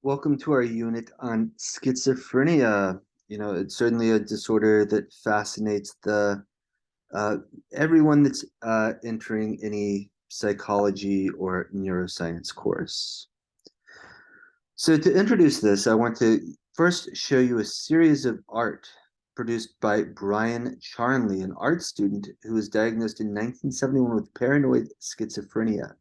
Welcome to our unit on schizophrenia. It's certainly a disorder that fascinates the uh, everyone that's entering any psychology or neuroscience course. So to introduce this, I want to first show you a series of art produced by Brian Charnley, an art student who was diagnosed in 1971 with paranoid schizophrenia.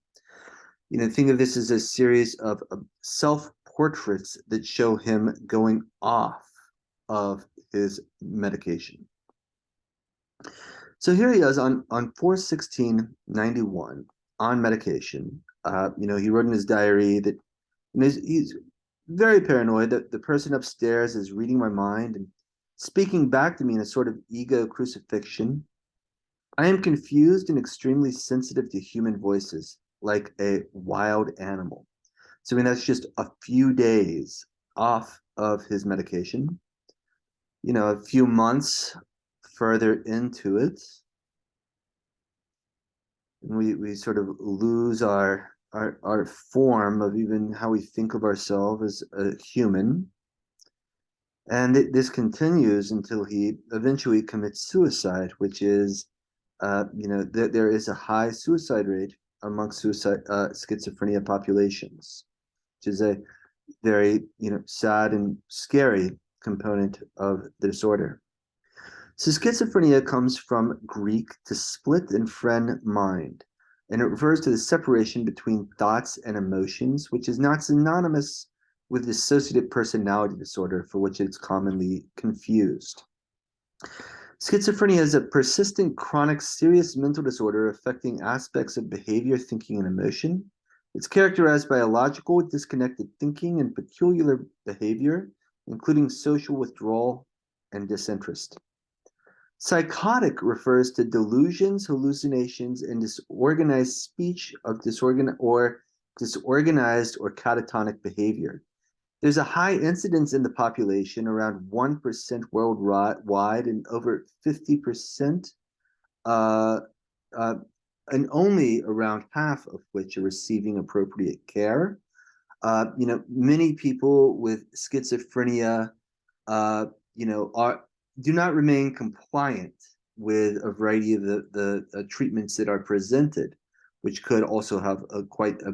Think of this as a series of self-portraits that show him going off of his medication. So here he is on 4/16/91 on medication. He wrote in his diary that he's very paranoid that the person upstairs is reading my mind and speaking back to me in a sort of ego crucifixion. I am confused and extremely sensitive to human voices, like a wild animal. So, that's just a few days off of his medication, a few months further into it, and we sort of lose our form of even how we think of ourselves as a human. And this continues until he eventually commits suicide, which is, there is a high suicide rate among schizophrenia populations, which is a very, sad and scary component of the disorder. So schizophrenia comes from Greek to split and friend mind, and it refers to the separation between thoughts and emotions, which is not synonymous with dissociative personality disorder, for which it's commonly confused. Schizophrenia is a persistent, chronic, serious mental disorder affecting aspects of behavior, thinking, and emotion. It's characterized by illogical, disconnected thinking and peculiar behavior, including social withdrawal and disinterest. Psychotic refers to delusions, hallucinations, and disorganized speech of disorganized or catatonic behavior. There's a high incidence in the population, around 1% worldwide, and over 50%, uh, uh, and only around half of which are receiving appropriate care. Many people with schizophrenia, uh, are do not remain compliant with a variety of the treatments that are presented, which could also have quite a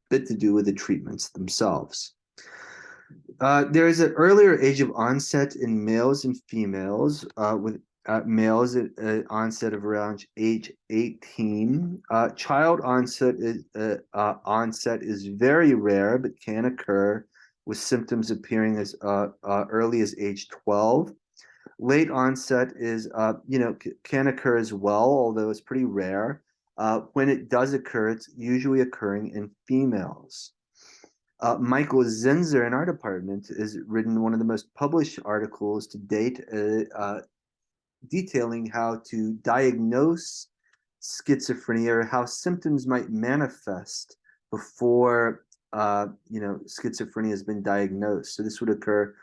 bit to do with the treatments themselves. There is an earlier age of onset in males and females, with males at onset of around age 18. Child onset is very rare, but can occur with symptoms appearing as early as age 12. Late onset is, can occur as well, although it's pretty rare. When it does occur, it's usually occurring in females. Michael Zinzer in our department has written one of the most published articles to date, detailing how to diagnose schizophrenia or how symptoms might manifest before schizophrenia has been diagnosed. So this would occur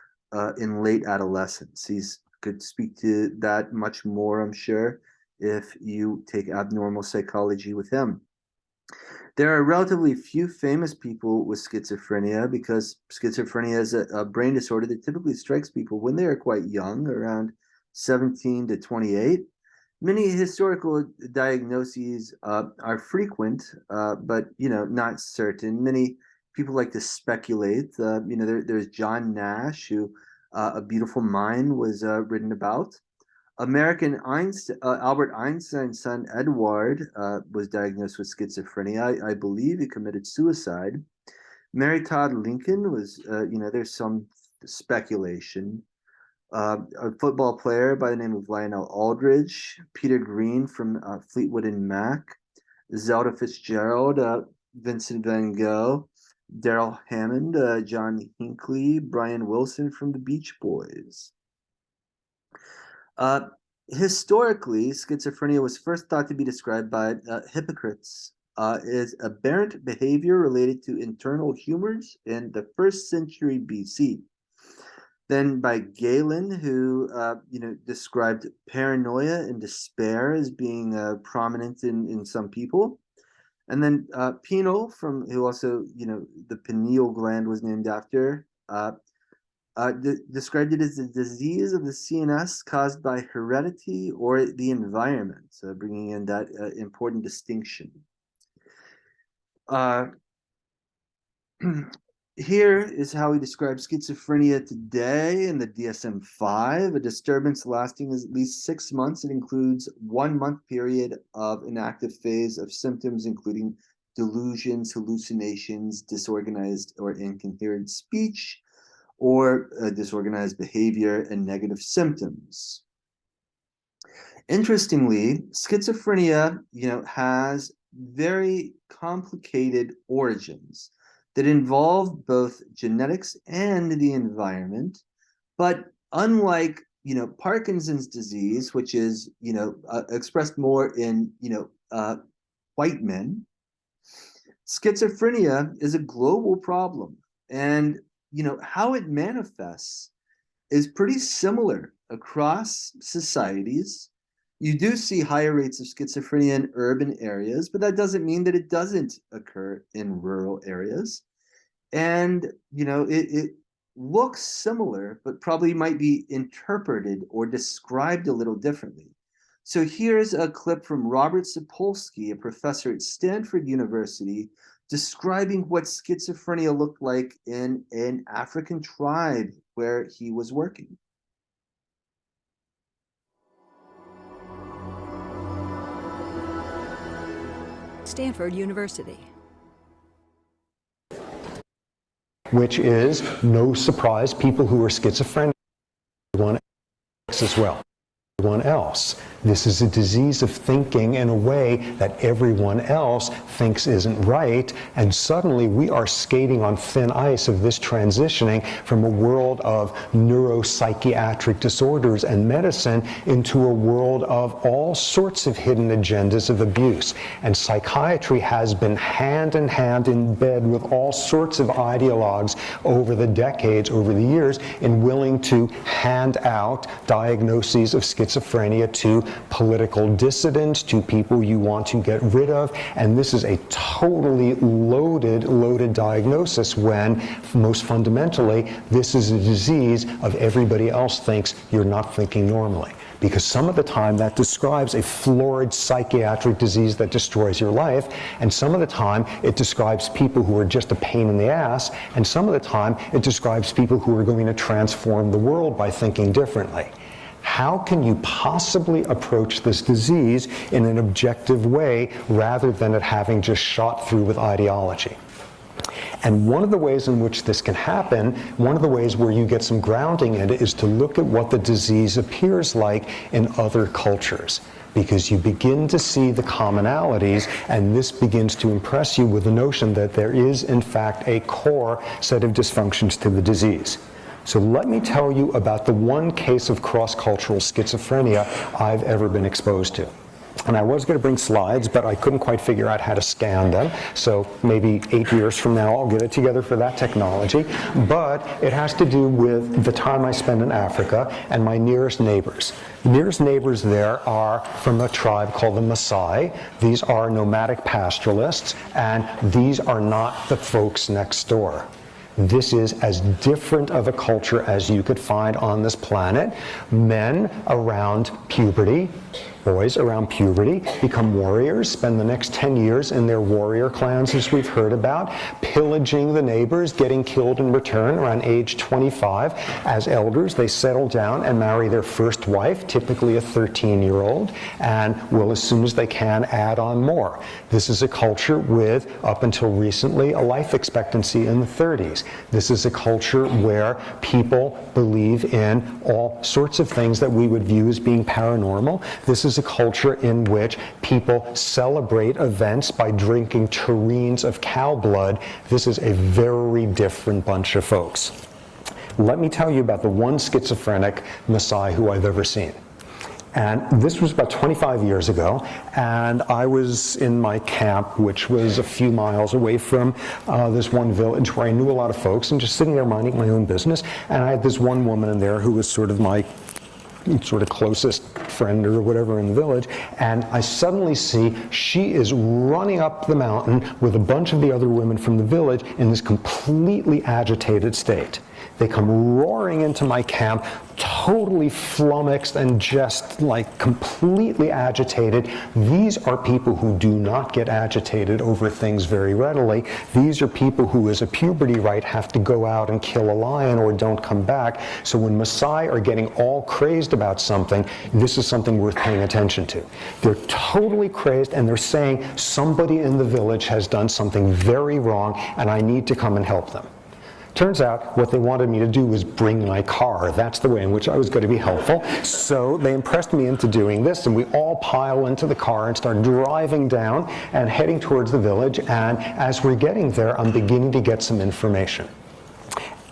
in late adolescence. He could speak to that much more, I'm sure, if you take abnormal psychology with him. There are relatively few famous people with schizophrenia because schizophrenia is a brain disorder that typically strikes people when they are quite young, around 17 to 28. Many historical diagnoses are frequent, but not certain. Many people like to speculate. There's John Nash, who A Beautiful Mind was written about. Albert Einstein's son Edward was diagnosed with schizophrenia. I believe he committed suicide. Mary Todd Lincoln was, there's some speculation. A football player by the name of Lionel Aldridge, Peter Green from Fleetwood and Mac, Zelda Fitzgerald, Vincent Van Gogh, Daryl Hammond, John Hinckley, Brian Wilson from the Beach Boys. Uh, Historically, schizophrenia was first thought to be described by Hippocrates as aberrant behavior related to internal humors in the first century BC. Then by Galen, who described paranoia and despair as being prominent in some people. And then Penal, from who also, the pineal gland was named after, described it as a disease of the CNS caused by heredity or the environment, so bringing in that important distinction. Here is how he describes schizophrenia today in the DSM-5, a disturbance lasting at least 6 months. It includes 1 month period of an active phase of symptoms, including delusions, hallucinations, disorganized or incoherent speech, or disorganized behavior and negative symptoms. Interestingly, schizophrenia, has very complicated origins that involve both genetics and the environment. But unlike, Parkinson's disease, which is, expressed more in, white men, schizophrenia is a global problem. And, how it manifests is pretty similar across societies. You do see higher rates of schizophrenia in urban areas, but that doesn't mean that it doesn't occur in rural areas. And, it looks similar, but probably might be interpreted or described a little differently. So here's a clip from Robert Sapolsky, a professor at Stanford University, describing what schizophrenia looked like in an African tribe where he was working. Stanford University. Which is, no surprise, people who are schizophrenic as well. Everyone else. This is a disease of thinking in a way that everyone else thinks isn't right, and suddenly we are skating on thin ice of this transitioning from a world of neuropsychiatric disorders and medicine into a world of all sorts of hidden agendas of abuse. And psychiatry has been hand in hand in bed with all sorts of ideologues over the decades, over the years, in willing to hand out diagnoses of schizophrenia to political dissidents, to people you want to get rid of. And this is a totally loaded diagnosis when, most fundamentally, this is a disease of everybody else thinks you're not thinking normally. Because some of the time that describes a florid psychiatric disease that destroys your life, and some of the time it describes people who are just a pain in the ass, and some of the time it describes people who are going to transform the world by thinking differently. How can you possibly approach this disease in an objective way rather than it having just shot through with ideology? And one of the ways in which this can happen, one of the ways where you get some grounding in it, is to look at what the disease appears like in other cultures. Because you begin to see the commonalities, and this begins to impress you with the notion that there is, in fact, a core set of dysfunctions to the disease. So let me tell you about the one case of cross-cultural schizophrenia I've ever been exposed to. And I was going to bring slides, but I couldn't quite figure out how to scan them. So maybe 8 years from now, I'll get it together for that technology. But it has to do with the time I spent in Africa and my nearest neighbors. The nearest neighbors there are from a tribe called the Maasai. These are nomadic pastoralists, and these are not the folks next door. This is as different of a culture as you could find on this planet. Men around puberty, boys around puberty, become warriors, spend the next 10 years in their warrior clans, as we've heard about, pillaging the neighbors, getting killed in return around age 25. As elders, they settle down and marry their first wife, typically a 13-year-old, and will, as soon as they can, add on more. This is a culture with, up until recently, a life expectancy in the 30s. This is a culture where people believe in all sorts of things that we would view as being paranormal. This is a culture in which people celebrate events by drinking tureens of cow blood. This is a very different bunch of folks. Let me tell you about the one schizophrenic Maasai who I've ever seen. And this was about 25 years ago, and I was in my camp, which was a few miles away from this one village where I knew a lot of folks, and just sitting there minding my own business. And I had this one woman in there who was sort of my sort of closest friend or whatever in the village, and I suddenly see she is running up the mountain with a bunch of the other women from the village in this completely agitated state. They come roaring into my camp, totally flummoxed and just like completely agitated. These are people who do not get agitated over things very readily. These are people who, as a puberty rite, have to go out and kill a lion or don't come back. So when Maasai are getting all crazed about something, this is something worth paying attention to. They're totally crazed and they're saying somebody in the village has done something very wrong and I need to come and help them. Turns out what they wanted me to do was bring my car. That's the way in which I was going to be helpful. So they impressed me into doing this, and we all pile into the car and start driving down and heading towards the village. And as we're getting there, I'm beginning to get some information.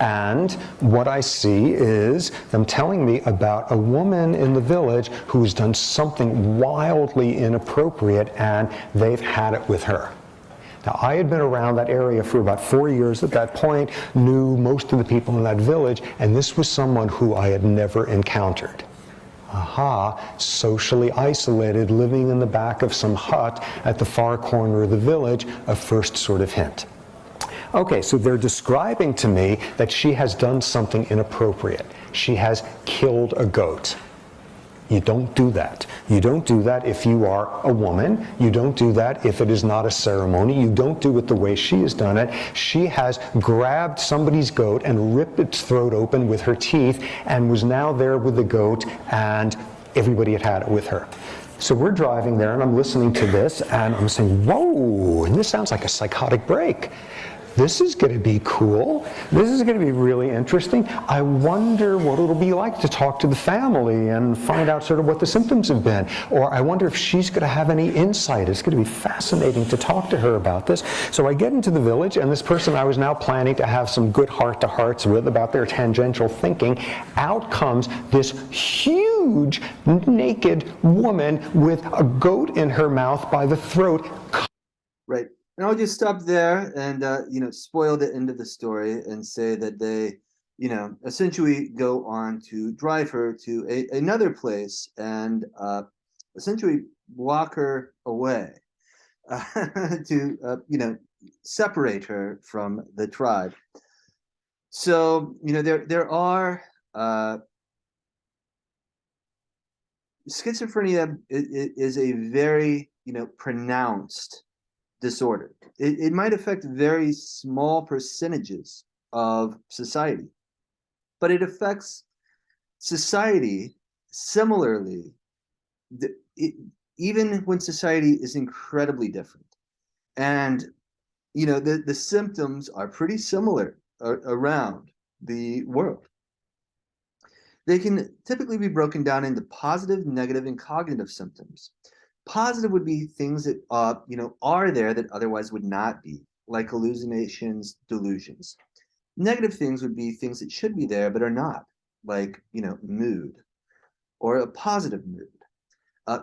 And what I see is them telling me about a woman in the village who's done something wildly inappropriate, and they've had it with her. Now, I had been around that area for about 4 years at that point, knew most of the people in that village, and this was someone who I had never encountered. Aha, socially isolated, living in the back of some hut at the far corner of the village, a first sort of hint. Okay, so they're describing to me that she has done something inappropriate. She has killed a goat. You don't do that. You don't do that if you are a woman. You don't do that if it is not a ceremony. You don't do it the way she has done it. She has grabbed somebody's goat and ripped its throat open with her teeth and was now there with the goat, and everybody had had it with her. So we're driving there and I'm listening to this and I'm saying, whoa, and this sounds like a psychotic break. This is going to be cool. This is going to be really interesting. I wonder what it'll be like to talk to the family and find out sort of what the symptoms have been. Or I wonder if she's going to have any insight. It's going to be fascinating to talk to her about this. So I get into the village, and this person I was now planning to have some good heart-to-hearts with about their tangential thinking, out comes this huge naked woman with a goat in her mouth by the throat. Right. And I'll just stop there and, spoil the end of the story and say that they, essentially go on to drive her to another place and essentially block her away to, separate her from the tribe. So, there are schizophrenia is a very, pronounced disorder. It might affect very small percentages of society, but it affects society similarly, even when society is incredibly different. And, the symptoms are pretty similar around the world. They can typically be broken down into positive, negative, and cognitive symptoms. Positive would be things that are there that otherwise would not be, like hallucinations, delusions. Negative things would be things that should be there but are not, like mood or a positive mood.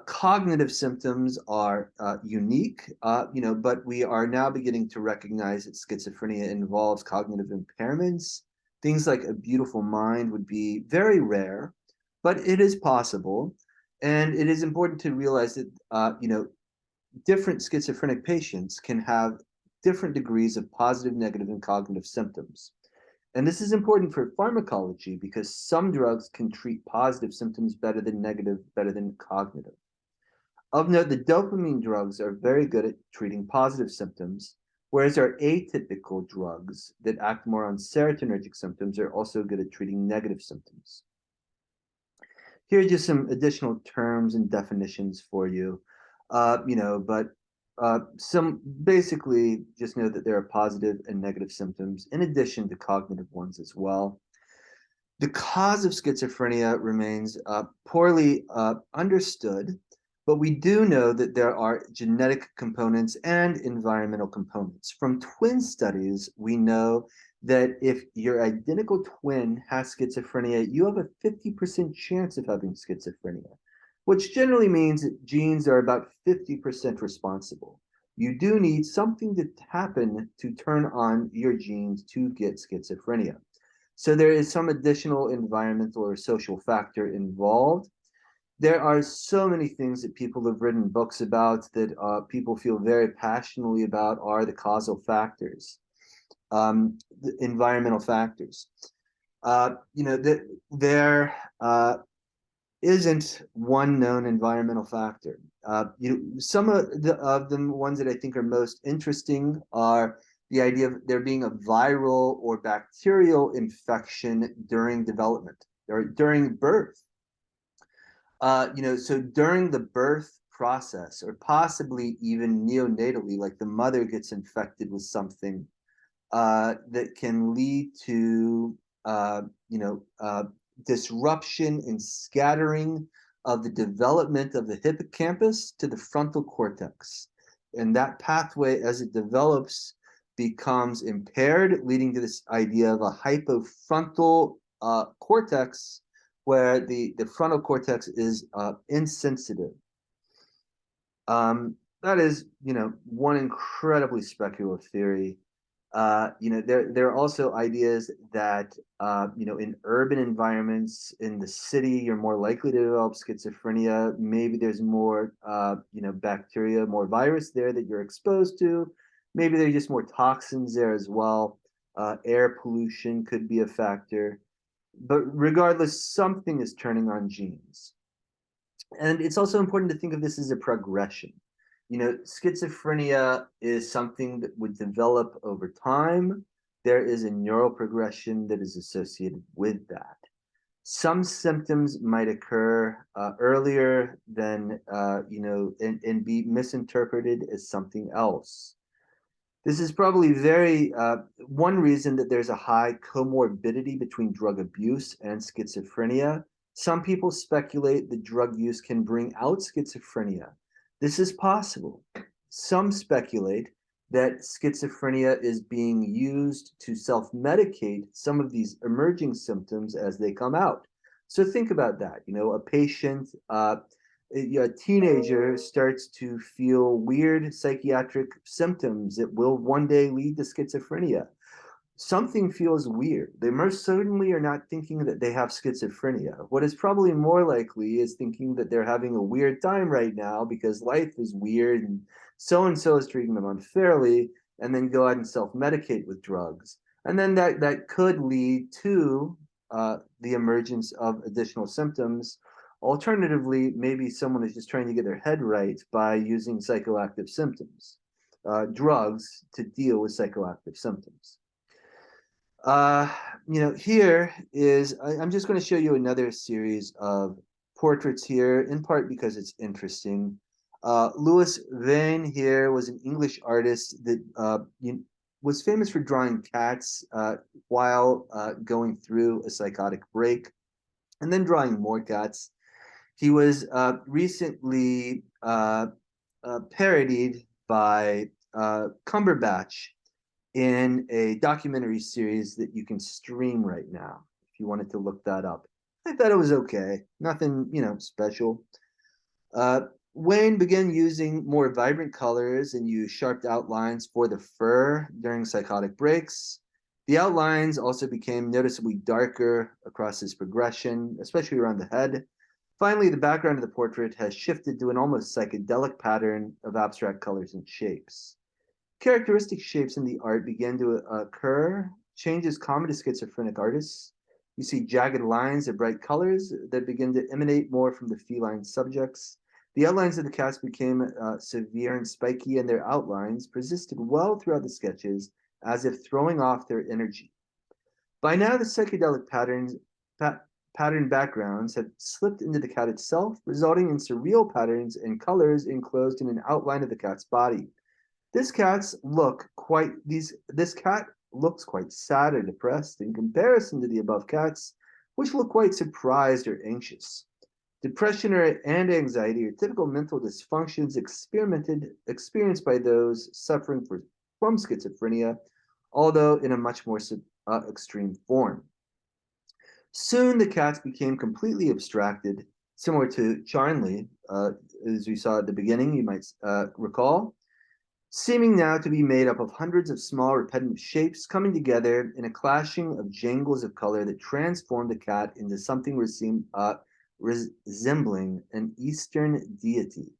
Cognitive symptoms are unique, but we are now beginning to recognize that schizophrenia involves cognitive impairments. Things like a beautiful mind would be very rare, but it is possible. And it is important to realize that, different schizophrenic patients can have different degrees of positive, negative, and cognitive symptoms. And this is important for pharmacology because some drugs can treat positive symptoms better than negative, better than cognitive. Of note, the dopamine drugs are very good at treating positive symptoms, whereas our atypical drugs that act more on serotonergic symptoms are also good at treating negative symptoms. Here are just some additional terms and definitions for you, but some basically just know that there are positive and negative symptoms in addition to cognitive ones as well. The cause of schizophrenia remains poorly understood, but we do know that there are genetic components and environmental components. From twin studies, we know that if your identical twin has schizophrenia, you have a 50% chance of having schizophrenia, which generally means that genes are about 50% responsible. You do need something to happen to turn on your genes to get schizophrenia. So there is some additional environmental or social factor involved. There are so many things that people have written books about that people feel very passionately about are the causal factors, the environmental factors. There isn't one known environmental factor. Some of the ones that I think are most interesting are the idea of there being a viral or bacterial infection during development or during birth. So during the birth process, or possibly even neonatally, like the mother gets infected with something that can lead to uh, disruption and scattering of the development of the hippocampus to the frontal cortex. And that pathway, as it develops, becomes impaired, leading to this idea of a hypofrontal cortex, where the frontal cortex is insensitive. That is, one incredibly speculative theory. There are also ideas that in urban environments, in the city, you're more likely to develop schizophrenia. Maybe there's more bacteria, more virus there that you're exposed to. Maybe there's just more toxins there as well. Air pollution could be a factor. But regardless, something is turning on genes. And it's also important to think of this as a progression. Schizophrenia is something that would develop over time. There is a neural progression that is associated with that. Some symptoms might occur earlier than, and be misinterpreted as something else. This is probably one reason that there's a high comorbidity between drug abuse and schizophrenia. Some people speculate that drug use can bring out schizophrenia. This is possible. Some speculate that schizophrenia is being used to self-medicate some of these emerging symptoms as they come out. So think about that. A patient, a teenager starts to feel weird psychiatric symptoms that will one day lead to schizophrenia. Something feels weird. They most certainly are not thinking that they have schizophrenia. What is probably more likely is thinking that they're having a weird time right now because life is weird and so is treating them unfairly, and then go out and self-medicate with drugs. And then that could lead to the emergence of additional symptoms. Alternatively, maybe someone is just trying to get their head right by using psychoactive symptoms, drugs to deal with psychoactive symptoms. Here is, I'm just going to show you another series of portraits here, in part because it's interesting. Louis Vain here was an English artist that was famous for drawing cats while going through a psychotic break, and then drawing more cats. He was recently parodied by Cumberbatch in a documentary series that you can stream right now if you wanted to look that up. I thought it was okay. Nothing, special. Wayne began using more vibrant colors and used sharp outlines for the fur during psychotic breaks. The outlines also became noticeably darker across his progression, especially around the head. Finally, the background of the portrait has shifted to an almost psychedelic pattern of abstract colors and shapes. Characteristic shapes in the art began to occur, changes common to schizophrenic artists. You see jagged lines of bright colors that begin to emanate more from the feline subjects. The outlines of the cats became severe and spiky, and their outlines persisted well throughout the sketches, as if throwing off their energy. By now, the psychedelic pattern backgrounds had slipped into the cat itself, resulting in surreal patterns and colors enclosed in an outline of the cat's body. This cat looks quite sad or depressed in comparison to the above cats, which look quite surprised or anxious. Depression and anxiety are typical mental dysfunctions experienced by those suffering from schizophrenia, although in a much more extreme form. Soon the cats became completely abstracted, similar to Charnley, as we saw at the beginning, you might recall. seeming now to be made up of hundreds of small repetitive shapes coming together in a clashing of jangles of color that transformed the cat into something resembling an Eastern deity.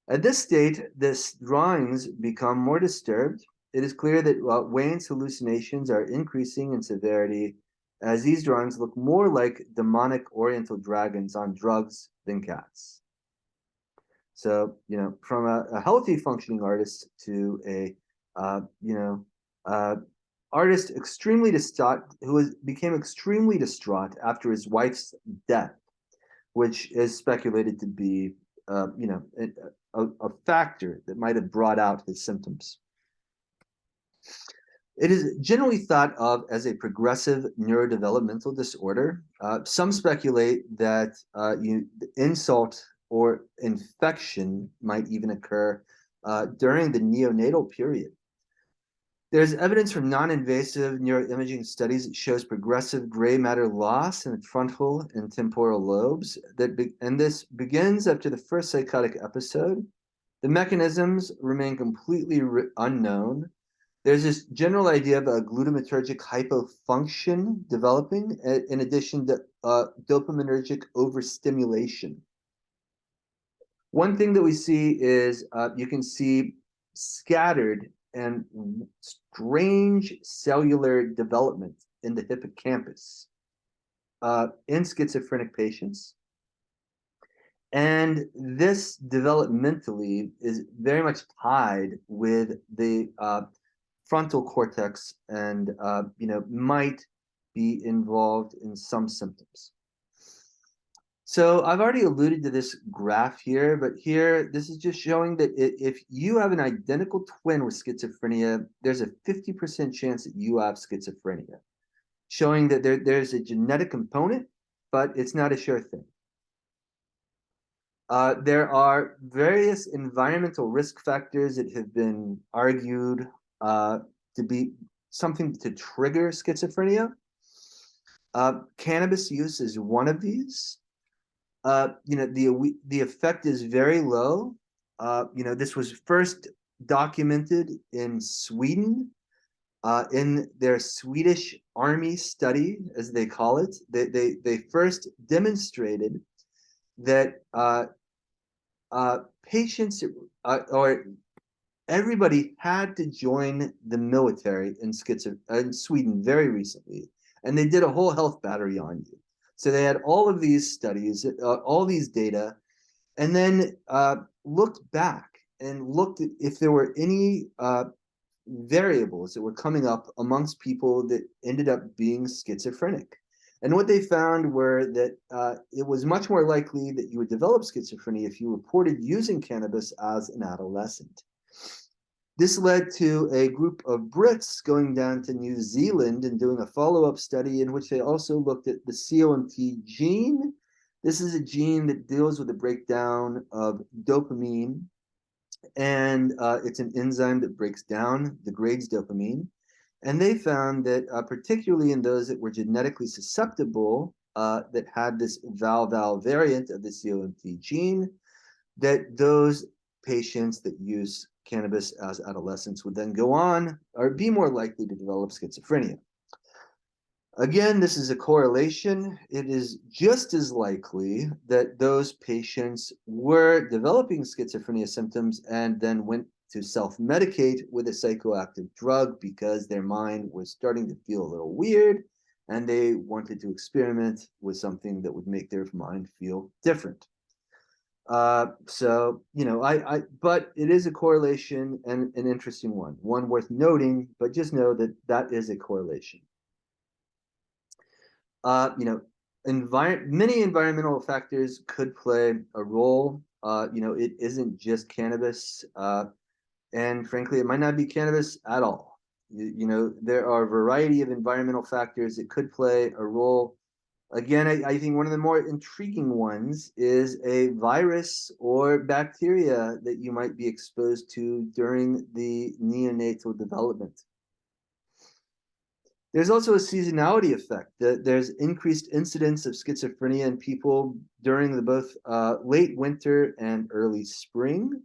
At this state, the drawings become more disturbed. It is clear that Wayne's hallucinations are increasing in severity as these drawings look more like demonic oriental dragons on drugs than cats. So, from a healthy functioning artist to a, artist extremely distraught, became extremely distraught after his wife's death, which is speculated to be, a factor that might have brought out his symptoms. It is generally thought of as a progressive neurodevelopmental disorder. Some speculate that insult or infection might even occur during the neonatal period. There's evidence from non-invasive neuroimaging studies that shows progressive gray matter loss in the frontal and temporal lobes, and this begins after the first psychotic episode. The mechanisms remain completely unknown. There's this general idea of a glutamatergic hypofunction developing, in addition to dopaminergic overstimulation. One thing that we see is you can see scattered and strange cellular development in the hippocampus in schizophrenic patients. And this developmentally is very much tied with the frontal cortex and might be involved in some symptoms. So I've already alluded to this graph here, but here, this is just showing that if you have an identical twin with schizophrenia, there's a 50% chance that you have schizophrenia, showing that there's a genetic component, but it's not a sure thing. There are various environmental risk factors that have been argued to be something to trigger schizophrenia. Cannabis use is one of these. The effect is very low. This was first documented in Sweden in their Swedish army study, as they call it. They first demonstrated that patients or everybody had to join the military in Sweden very recently, and they did a whole health battery on you. So they had all of these studies, all these data, and then looked back and looked at if there were any variables that were coming up amongst people that ended up being schizophrenic. And what they found were that it was much more likely that you would develop schizophrenia if you reported using cannabis as an adolescent. This led to a group of Brits going down to New Zealand and doing a follow-up study in which they also looked at the COMT gene. This is a gene that deals with the breakdown of dopamine, and it's an enzyme that breaks down, degrades dopamine. And they found that particularly in those that were genetically susceptible, that had this VAL-VAL variant of the COMT gene, that those patients that use cannabis as adolescents would then go on or be more likely to develop schizophrenia. Again, this is a correlation. It is just as likely that those patients were developing schizophrenia symptoms and then went to self-medicate with a psychoactive drug because their mind was starting to feel a little weird and they wanted to experiment with something that would make their mind feel different. But it is a correlation and an interesting one worth noting, but just know that that is a correlation. Many environmental factors could play a role. It isn't just cannabis, and frankly, it might not be cannabis at all. There are a variety of environmental factors that could play a role. Again, I think one of the more intriguing ones is a virus or bacteria that you might be exposed to during the neonatal development. There's also a seasonality effect. There's increased incidence of schizophrenia in people during both late winter and early spring.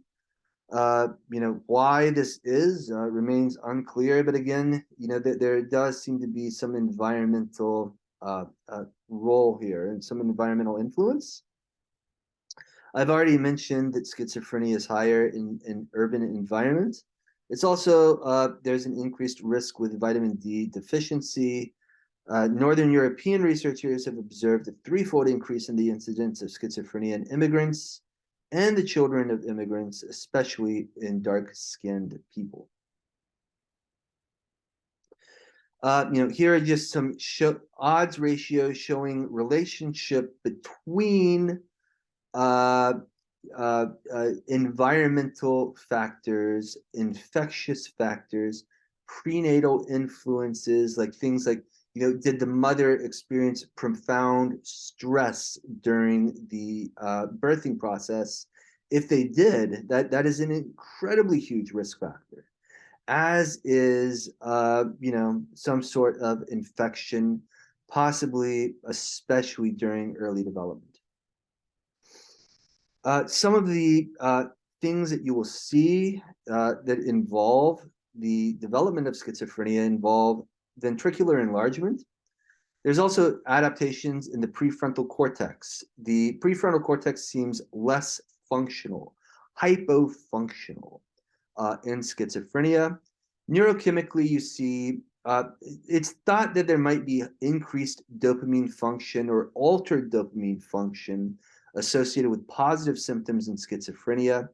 Why this is remains unclear, but again, there does seem to be some environmental role here and some environmental influence. I've already mentioned that schizophrenia is higher in urban environments. It's also, there's an increased risk with vitamin D deficiency. Northern European researchers have observed a threefold increase in the incidence of schizophrenia in immigrants and the children of immigrants, especially in dark-skinned people. Here are just some odds ratios showing relationship between environmental factors, infectious factors, prenatal influences, like things like, did the mother experience profound stress during the birthing process? If they did, that is an incredibly huge risk factor, as is, some sort of infection, possibly especially during early development. Some of the things that you will see that involve the development of schizophrenia involve ventricular enlargement. There's also adaptations in the prefrontal cortex. The prefrontal cortex seems less functional, hypofunctional in schizophrenia. Neurochemically, you see it's thought that there might be increased dopamine function or altered dopamine function associated with positive symptoms in schizophrenia.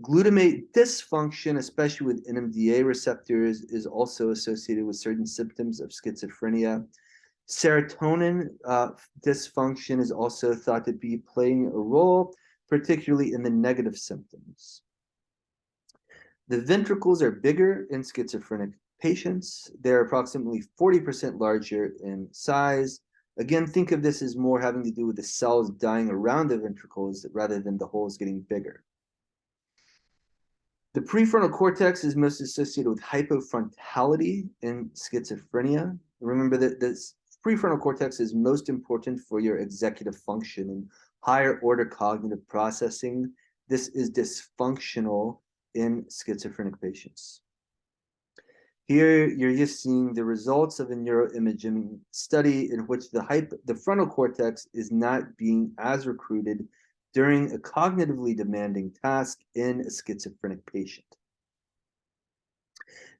Glutamate dysfunction, especially with NMDA receptors, is also associated with certain symptoms of schizophrenia. Serotonin dysfunction is also thought to be playing a role, particularly in the negative symptoms. The ventricles are bigger in schizophrenic patients. They're approximately 40% larger in size. Again, think of this as more having to do with the cells dying around the ventricles rather than the holes getting bigger. The prefrontal cortex is most associated with hypofrontality in schizophrenia. Remember that this prefrontal cortex is most important for your executive function and higher order cognitive processing. This is dysfunctional in schizophrenic patients. Here, you're just seeing the results of a neuroimaging study in which the frontal cortex is not being as recruited during a cognitively demanding task in a schizophrenic patient.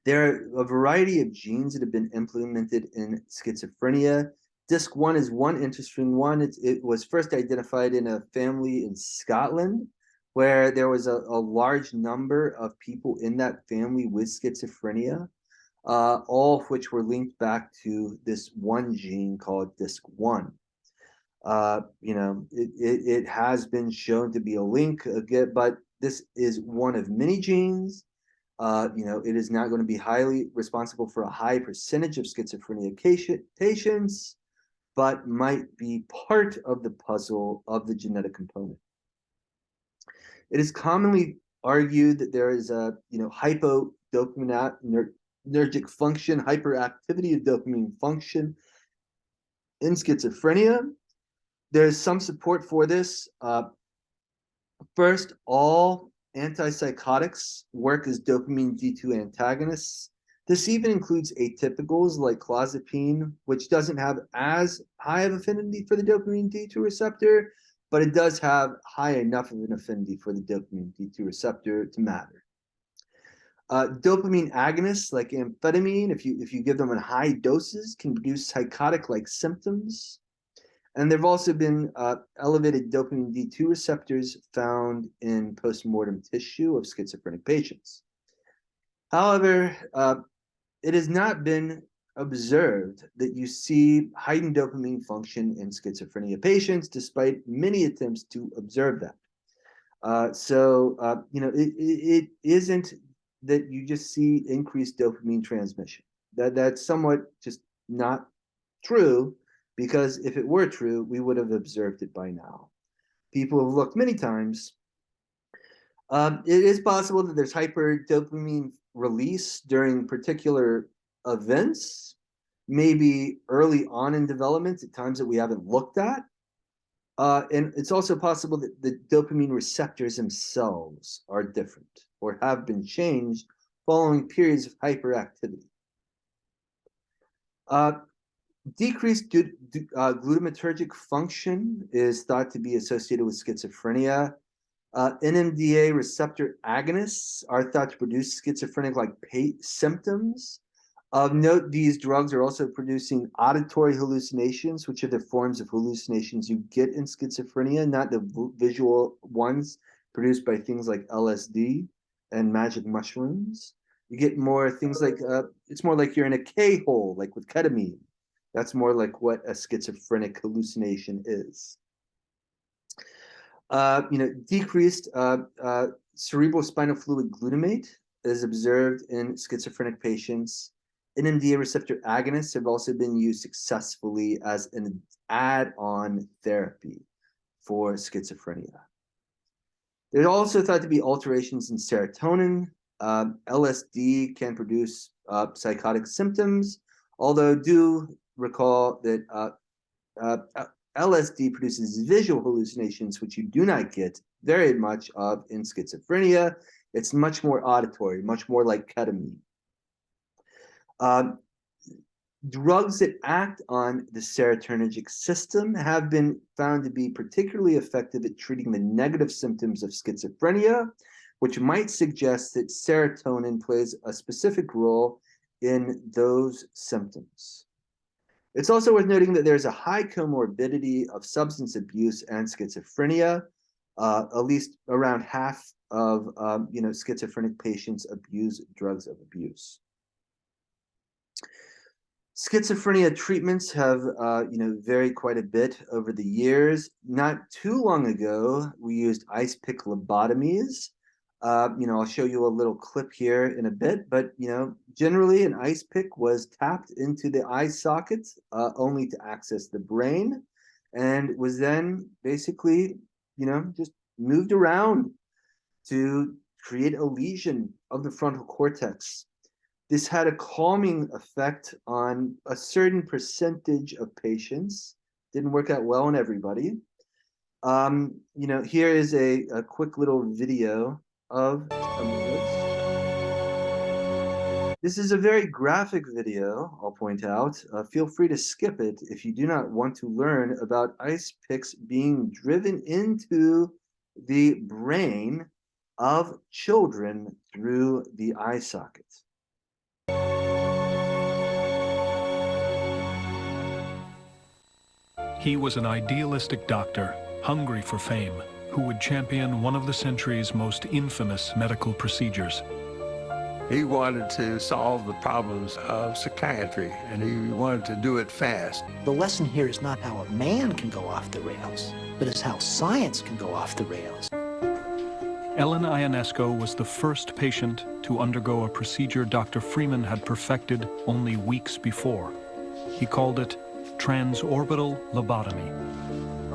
There are a variety of genes that have been implemented in schizophrenia. DISC1 is one interesting one. It was first identified in a family in Scotland, where there was a large number of people in that family with schizophrenia, all of which were linked back to this one gene called DISC1. It has been shown to be a link, but this is one of many genes. It is not going to be highly responsible for a high percentage of schizophrenia patients, but might be part of the puzzle of the genetic component. It is commonly argued that there is a hypodopaminergic function, hyperactivity of dopamine function in schizophrenia. There's some support for this. First, all antipsychotics work as dopamine D2 antagonists. This even includes atypicals like clozapine, which doesn't have as high of affinity for the dopamine D2 receptor, but it does have high enough of an affinity for the dopamine D2 receptor to matter. Dopamine agonists like amphetamine, if you give them in high doses, can produce psychotic-like symptoms. And there have also been elevated dopamine D2 receptors found in postmortem tissue of schizophrenic patients. However, it has not been observed that you see heightened dopamine function in schizophrenia patients, despite many attempts to observe that. It isn't that you just see increased dopamine transmission. That's somewhat just not true, because if it were true, we would have observed it by now. People have looked many times. It is possible that there's hyperdopamine release during particular events, maybe early on in development at times that we haven't looked at. And it's also possible that the dopamine receptors themselves are different or have been changed following periods of hyperactivity. Decreased glutamatergic function is thought to be associated with schizophrenia. NMDA receptor agonists are thought to produce schizophrenic-like symptoms. Of note, these drugs are also producing auditory hallucinations, which are the forms of hallucinations you get in schizophrenia, not the visual ones produced by things like LSD and magic mushrooms. You get more things like, it's more like you're in a K-hole, like with ketamine. That's more like what a schizophrenic hallucination is. Decreased cerebrospinal fluid glutamate is observed in schizophrenic patients. NMDA receptor agonists have also been used successfully as an add-on therapy for schizophrenia. There's also thought to be alterations in serotonin. LSD can produce psychotic symptoms, although do recall that LSD produces visual hallucinations, which you do not get very much of in schizophrenia. It's much more auditory, much more like ketamine. Drugs that act on the serotonergic system have been found to be particularly effective at treating the negative symptoms of schizophrenia, which might suggest that serotonin plays a specific role in those symptoms. It's also worth noting that there's a high comorbidity of substance abuse and schizophrenia. At least around half of schizophrenic patients abuse drugs of abuse. Schizophrenia treatments have varied quite a bit over the years. Not too long ago, we used ice pick lobotomies. I'll show you a little clip here in a bit, but generally an ice pick was tapped into the eye socket only to access the brain, and was then basically just moved around to create a lesion of the frontal cortex. This had a calming effect on a certain percentage of patients. Didn't work out well in everybody. Here is a quick little video of some of this. This is a very graphic video, I'll point out. Feel free to skip it if you do not want to learn about ice picks being driven into the brain of children through the eye socket. He was an idealistic doctor, hungry for fame, who would champion one of the century's most infamous medical procedures. He wanted to solve the problems of psychiatry, and he wanted to do it fast. The lesson here is not how a man can go off the rails, but is how science can go off the rails. Ellen Ionesco was the first patient to undergo a procedure Dr. Freeman had perfected only weeks before. He called it transorbital lobotomy.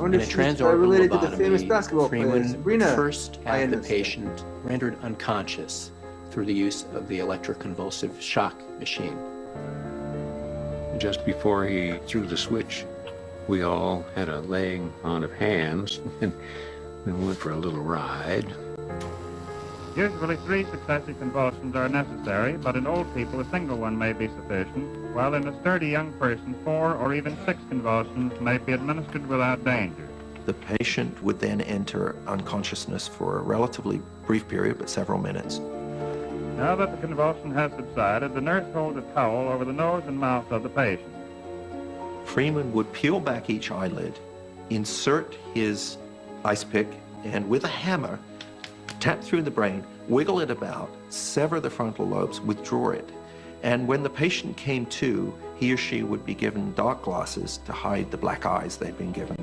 In a transorbital related lobotomy, to the famous basketball player, Freeman Sabrina first had the Ionesco. patient rendered unconscious through the use of the electroconvulsive shock machine. Just before he threw the switch, we all had a laying on of hands and went for a little ride. Usually 3 successive convulsions are necessary, but in old people a single one may be sufficient, while in a sturdy young person 4 or even 6 convulsions may be administered without danger. The patient would then enter unconsciousness for a relatively brief period, but several minutes. Now that the convulsion has subsided, the nurse holds a towel over the nose and mouth of the patient. Freeman would peel back each eyelid, insert his ice pick, and with a hammer, tap through the brain, wiggle it about, sever the frontal lobes, withdraw it. And when the patient came to, he or she would be given dark glasses to hide the black eyes they'd been given.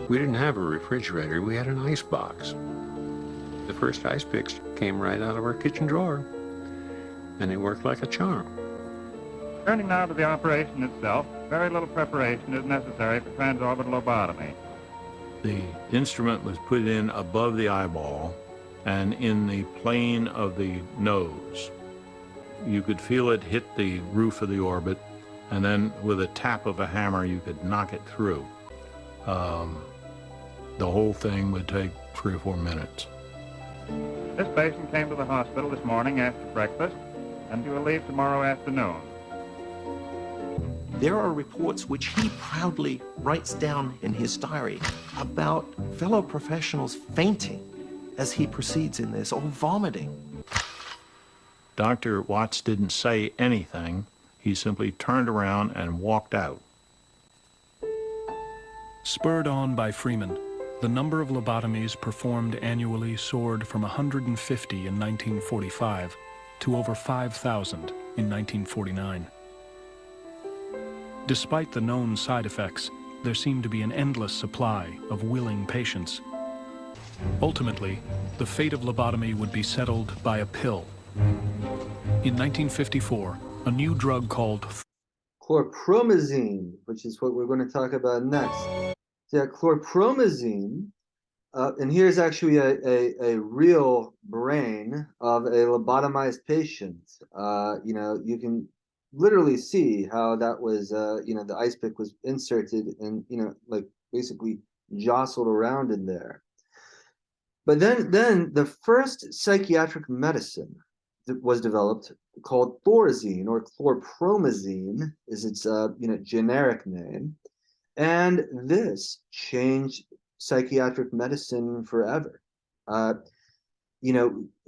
We didn't have a refrigerator, we had an ice box. The first ice picks came right out of our kitchen drawer, and they worked like a charm. Turning now to the operation itself, very little preparation is necessary for transorbital lobotomy. The instrument was put in above the eyeball and in the plane of the nose. You could feel it hit the roof of the orbit, and then with a tap of a hammer, you could knock it through. The whole thing would take 3 or 4 minutes. This patient came to the hospital this morning after breakfast, and he will leave tomorrow afternoon. There are reports which he proudly writes down in his diary about fellow professionals fainting as he proceeds in this, or vomiting. Dr. Watts didn't say anything. He simply turned around and walked out. Spurred on by Freeman, the number of lobotomies performed annually soared from 150 in 1945 to over 5,000 in 1949. Despite the known side effects, there seemed to be an endless supply of willing patients. Ultimately, the fate of lobotomy would be settled by a pill. In 1954, a new drug called chlorpromazine, which is what we're going to talk about next. Yeah, chlorpromazine, and here's actually a real brain of a lobotomized patient. You can literally see how that was, the ice pick was inserted and, like basically jostled around in there. But then the first psychiatric medicine that was developed, called Thorazine, or chlorpromazine is its generic name, and this changed psychiatric medicine forever. And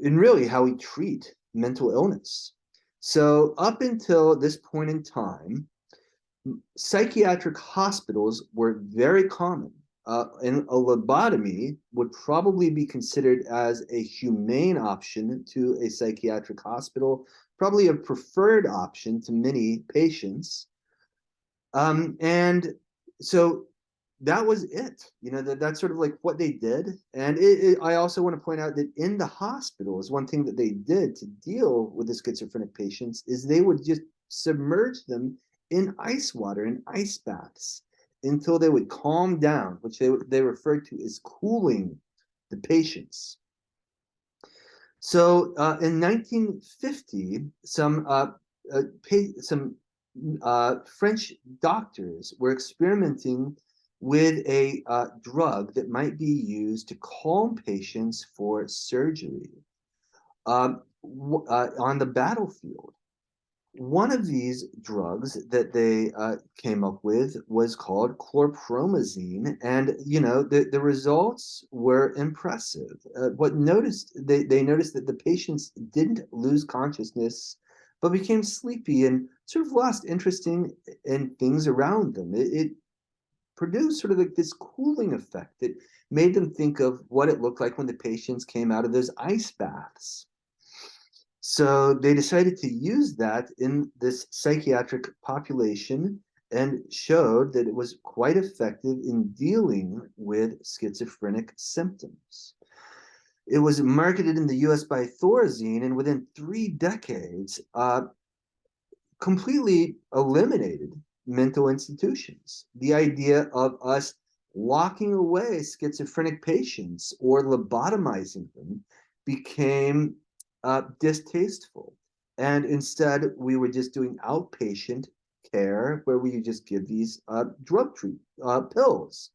really how we treat mental illness. So up until this point in time, psychiatric hospitals were very common. And a lobotomy would probably be considered as a humane option to a psychiatric hospital, probably a preferred option to many patients. And so that was it. That's sort of like what they did. And I also want to point out that in the hospitals, one thing that they did to deal with the schizophrenic patients is they would just submerge them in ice water, in ice baths, until they would calm down, which they referred to as cooling the patients. So in 1950, some French doctors were experimenting with a drug that might be used to calm patients for surgery on the battlefield. One of these drugs that they came up with was called chlorpromazine, and the results were impressive. They noticed that the patients didn't lose consciousness, but became sleepy and sort of lost interest in things around them. It produced sort of like this cooling effect that made them think of what it looked like when the patients came out of those ice baths. So they decided to use that in this psychiatric population and showed that it was quite effective in dealing with schizophrenic symptoms. It was marketed in the US by Thorazine, and within 3 decades, completely eliminated mental institutions. The idea of us locking away schizophrenic patients or lobotomizing them became distasteful. And instead, we were just doing outpatient care where we just give these drug pills.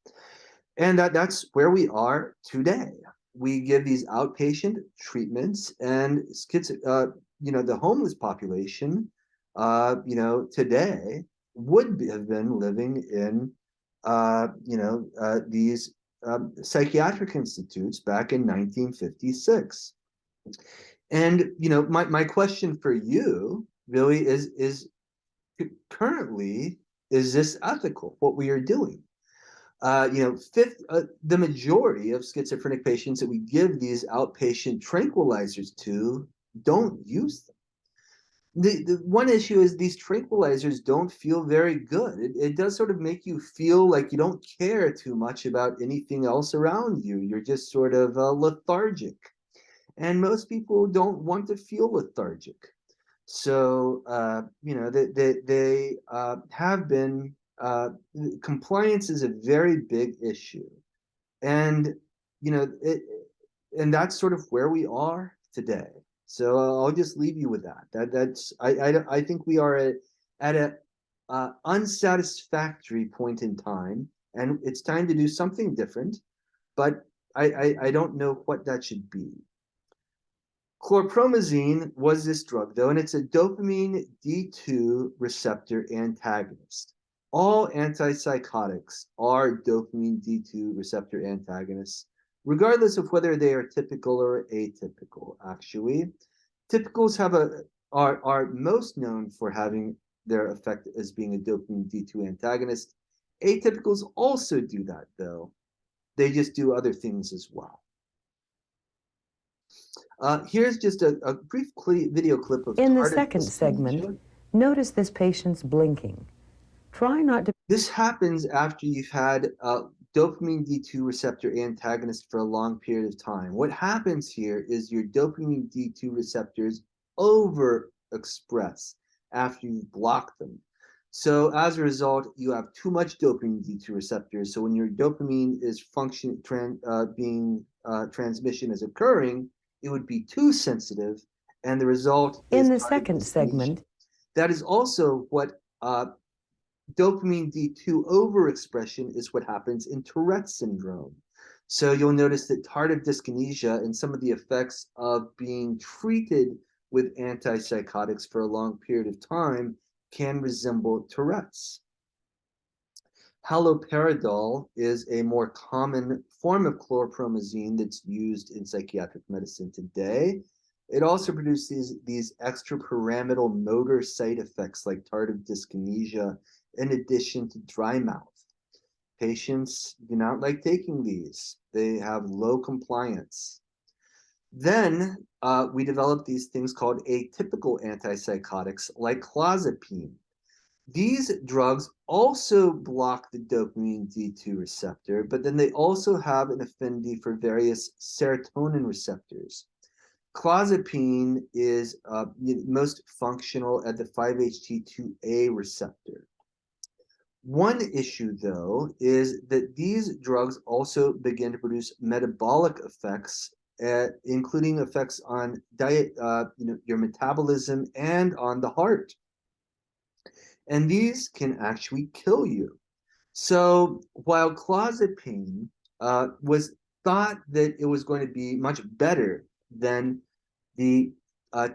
And that's where we are today. We give these outpatient treatments, and the homeless population, today would have been living in, these psychiatric institutes back in 1956. And my question for you really is currently, is this ethical, what we are doing? The majority of schizophrenic patients that we give these outpatient tranquilizers to don't use them. The one issue is these tranquilizers don't feel very good. It does sort of make you feel like you don't care too much about anything else around you. You're just sort of lethargic. And most people don't want to feel lethargic. So, they have been, compliance is a very big issue. And, and that's sort of where we are today. So I'll just leave you with that. I think we are at unsatisfactory point in time, and it's time to do something different, but I don't know what that should be. Chlorpromazine was this drug, though, and it's a dopamine D2 receptor antagonist. All antipsychotics are dopamine D2 receptor antagonists, regardless of whether they are typical or atypical, actually. Typicals are most known for having their effect as being a dopamine D2 antagonist. Atypicals also do that, though. They just do other things as well. Here's just a brief video clip of In the tardive second segment, dyskinesia. notice this patient's blinking. Try not to. This happens after you've had dopamine D2 receptor antagonist for a long period of time. What happens here is your dopamine D2 receptors overexpress after you've blocked them. So as a result, you have too much dopamine D2 receptors. So when your dopamine is transmission is occurring, it would be too sensitive, and the result is in the second segment. That is also what dopamine D2 overexpression is what happens in Tourette's syndrome. So you'll notice that tardive dyskinesia and some of the effects of being treated with antipsychotics for a long period of time can resemble Tourette's. Haloperidol is a more common form of chlorpromazine that's used in psychiatric medicine today. It also produces these extrapyramidal motor side effects like tardive dyskinesia, in addition to dry mouth. Patients do not like taking these. They have low compliance. Then we developed these things called atypical antipsychotics like clozapine. These drugs also block the dopamine D2 receptor, but then they also have an affinity for various serotonin receptors. Clozapine is most functional at the 5-HT2A receptor. One issue, though, is that these drugs also begin to produce metabolic effects, including effects on diet, your metabolism, and on the heart. And these can actually kill you. So while clozapine was thought that it was going to be much better than the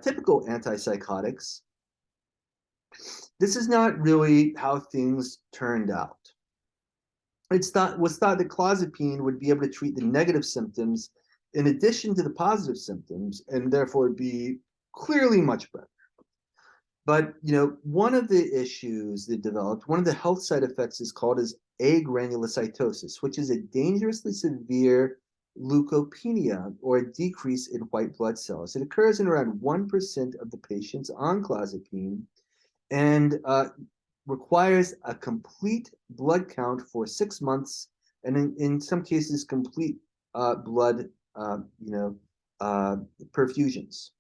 typical antipsychotics, this is not really how things turned out. It was thought that clozapine would be able to treat the negative symptoms in addition to the positive symptoms, and therefore be clearly much better. But one of the issues that developed, one of the health side effects is called as agranulocytosis, which is a dangerously severe leukopenia, or a decrease in white blood cells. It occurs in around 1% of the patients on clozapine, and requires a complete blood count for 6 months, and in some cases, complete blood perfusions.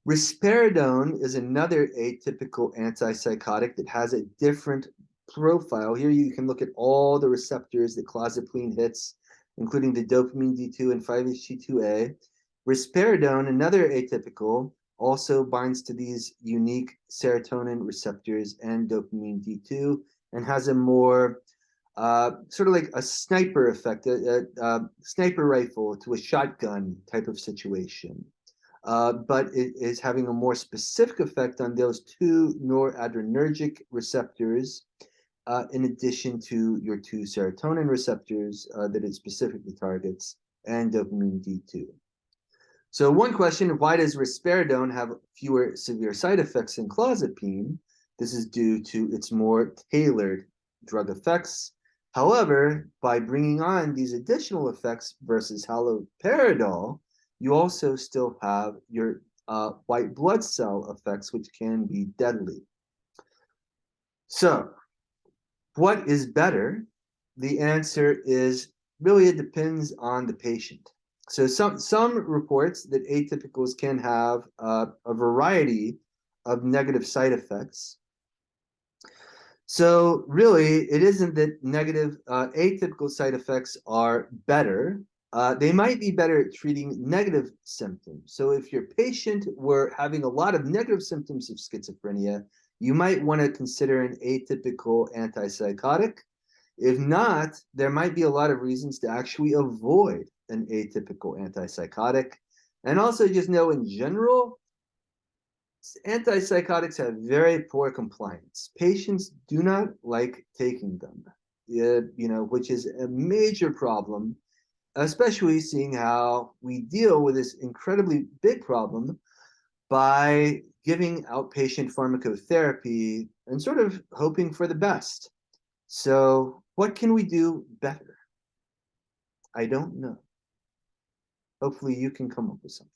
Risperidone is another atypical antipsychotic that has a different profile. Here you can look at all the receptors that clozapine hits, including the dopamine D2 and 5-HT2A. Risperidone, another atypical, also binds to these unique serotonin receptors and dopamine D2, and has a more sort of like a sniper effect, a sniper rifle to a shotgun type of situation. But it is having a more specific effect on those two noradrenergic receptors, in addition to your two serotonin receptors that it specifically targets, and dopamine D2. So one question, why does risperidone have fewer severe side effects than clozapine? This is due to its more tailored drug effects. However, by bringing on these additional effects versus haloperidol, you also still have your white blood cell effects, which can be deadly. So, what is better? The answer is really it depends on the patient. So some reports that atypicals can have a variety of negative side effects. So really, it isn't that negative atypical side effects are better. They might be better at treating negative symptoms. So if your patient were having a lot of negative symptoms of schizophrenia, you might want to consider an atypical antipsychotic. If not, there might be a lot of reasons to actually avoid an atypical antipsychotic. And also just know in general, antipsychotics have very poor compliance. Patients do not like taking them, which is a major problem, especially seeing how we deal with this incredibly big problem by giving outpatient pharmacotherapy and sort of hoping for the best. So what can we do better? I don't know. Hopefully you can come up with something.